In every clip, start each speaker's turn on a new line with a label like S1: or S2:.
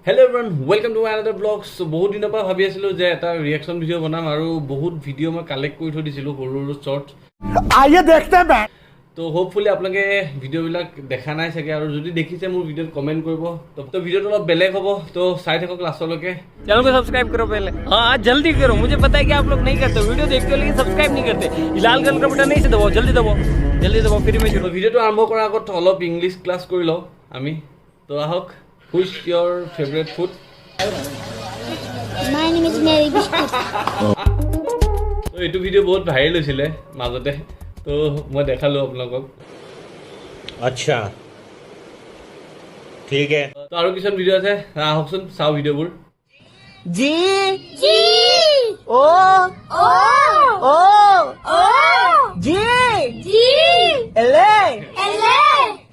S1: Hello everyone, welcome to another vlog. So বহুত দিনৰ পৰা ভাবি আছিলো যে এটা ৰিঅ্যাকচন ভিডিও বনাম আৰু বহুত ভিডিও মই কালেক্ট কৰি থৈ দিছিলো সৰু শৰ্টস আইয়ে দেখতে বে তো হোপফুলি আপোনালোকে ভিডিও বিলাক দেখা নাই চাগে আৰু যদি দেখিছে মোৰ ভিডিওত কমেন্ট কৰিব তো ভিডিওটো অলপ বেলেগ হ'ব তো চাই থাকক লাষ্টলৈকে
S2: चैनल को सब्सक्राइब करो पहले हाँ जल्दी करो मुझे पता है कि आप लोग नहीं करते वीडियो देखते हो लेकिन सब्सक्राइब नहीं करते लाल कलर का बटन नहीं से दबाओ जल्दी दबाओ फिर मैं
S1: তো ভিডিওটো আৰম্ভ কৰাৰ আগত অলপ ইংলিছ ক্লাছ কৰি লওঁ আমি তো আহক Who's your favorite food?
S3: My name is Mary Biscuit.
S1: तो ये वीडियो बहुत वायरल হৈছিলে মাজতে তো মই দেখালো আপোনালোকক
S4: अच्छा ठीक है
S1: তো আৰু কিছু ভিডিও আছে আহকচোন চাও ভিডিওবোৰ
S2: जी
S3: G
S2: ओ
S3: O
S2: ओ
S3: O
S2: जी
S3: G
S2: एले
S3: L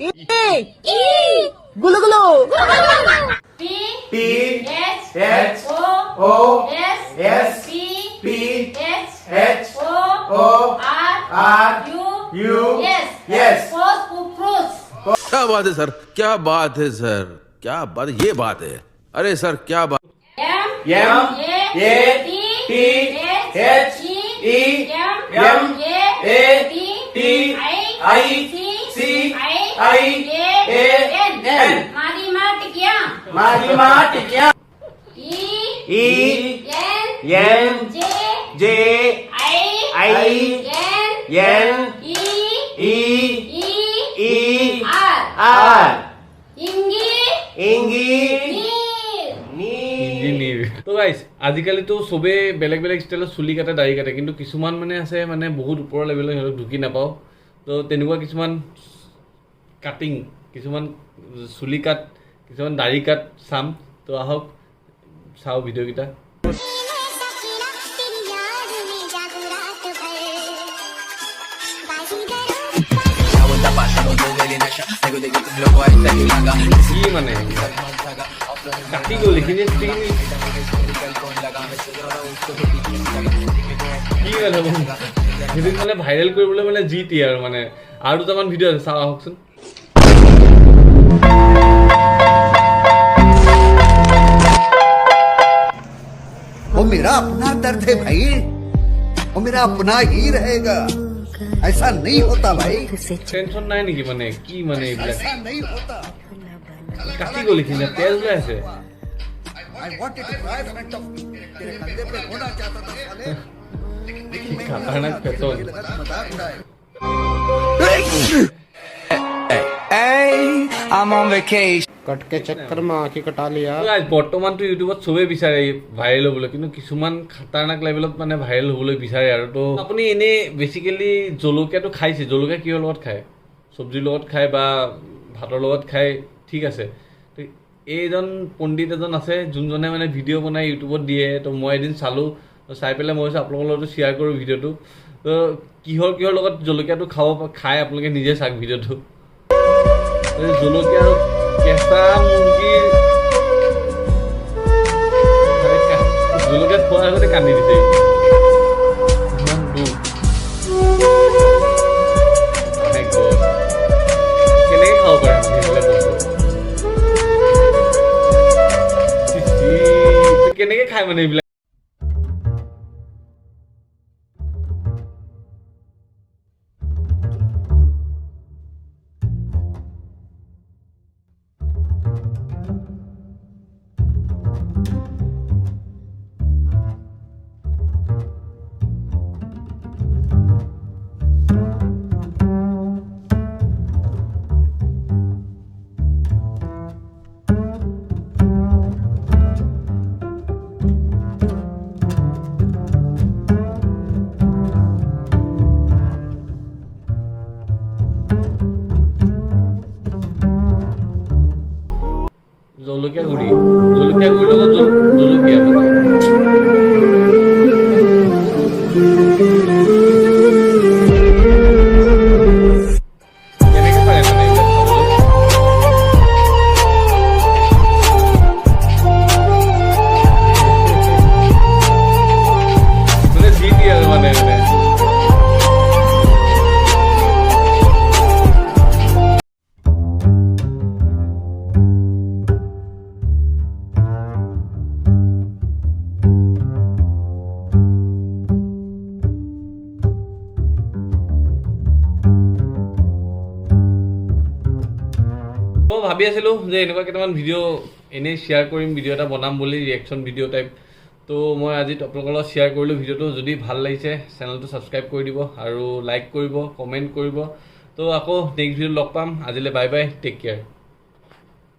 S2: ई
S3: E
S2: गुलु गुलु
S3: P
S4: P
S3: H
S4: H
S3: O
S4: O
S3: S
S4: S
S3: P
S4: P
S3: H
S4: H
S3: O
S4: O
S3: R
S4: R
S3: U
S4: U
S3: yes
S4: yes
S3: fruits
S5: क्या बात है सर क्या बात है सर क्या बात ये बात है अरे सर क्या बात
S3: M
S4: M A T H E M A T I C I A N Mathematics E N J I N E E R
S1: তো গাইস আজিকালি তো সবে বেলেগ বেলেগ স্টাইলত চুলি কাটে দাড়ি কাটে কিন্তু কিছুমান মানে আছে মানে বহুত ওপৰৰ লেভেলৰ হেলক ঢুকি নাপাও তো তেনেকুৱা কিছুমান কাটিং কিছুমান চুলি কাট কিছুমান দাড়ি কাট চাম তো আহক চাও ভিডিও কিটা কি মানে কাটি গ'ল এইখিনি কি মানে ভিডিও মানে ভাইৰেল কৰিবলৈ মানে জি টি আৰু মানে আৰু দুটামান ভিডিও আছে চাওঁ আহকচোন
S6: वो मेरा अपना दर्द है भाई वो मेरा अपना ही रहेगा ऐसा नहीं होता भाई
S1: টেনশন নাই নেকি মানে কি মানে এইবিলাক
S6: ऐसा नहीं होता
S1: কাটি গ'ল এইখিনি তেজ ওলাই আছে
S6: I wanted to cry front of तेरे कंधे पे होना चाहता था साले लेकिन मैं
S1: खतरनाक पेट्रोल
S6: मजाक उड़ाए
S7: I'm on vacation.
S8: कट के चक्कर में आँखें कटा लिया
S1: বৰ্তমানতো ইউটিউবত চবেই বিচাৰে ভাইৰেল হ'বলৈ কিন্তু কিছুমান খাতাৰনাক লেভেলত মানে ভাইৰেল হ'বলৈ বিচাৰে আৰু তো আপুনি এনে বেচিকেলি জলকীয়াটো খাইছে জলকীয়া কিহৰ লগত খায় চব্জিৰ লগত খায় বা ভাতৰ লগত খায় ঠিক আছে এইজন পণ্ডিত এজন আছে যোনজনে মানে ভিডিঅ' বনাই ইউটিউবত দিয়ে তো মই এদিন চালোঁ চাই পেলাই মই আপোনালোকৰ লগত শ্বেয়াৰ কৰোঁ ভিডিঅ'টো তো কিহৰ লগত জলকীয়াটো খায় আপোনালোকে নিজে চাওক ভিডিঅ'টো জলকীয়া আৰু কেঁচা মুৰ্গীৰ জলকীয়া খোৱাৰ আগতে কান্দি দিছে ইমান দুখ কেনেকৈ খাব পাৰে সেইবিলাক বস্তু কেনেকৈ খায় মানে এইবিলাক জলকীয়া গুড়ি লগত জলকীয়া কেনেকৈ পাৰে মানে এইবিলাক খাবলৈ মানে যি দিয়ে আৰু মানে ভাবি আছিলোঁ যে এনেকুৱা কেইটামান ভিডিঅ' এনেই শ্বেয়াৰ কৰিম, ভিডিঅ' এটা বনাম বুলি, ৰিয়েকশ্যন ভিডিঅ' টাইপ। তো মই আজি আপোনালোকৰ লগত শ্বেয়াৰ কৰিলোঁ ভিডিঅ'টো। যদি ভাল লাগিছে চেনেলটো ছাবস্ক্ৰাইব কৰি দিব আৰু লাইক কৰিব, কমেণ্ট কৰিব। তো আকৌ নেক্সট ভিডিঅ'ত লগ পাম। আজিলৈ বাই বাই, টেক কেয়াৰ।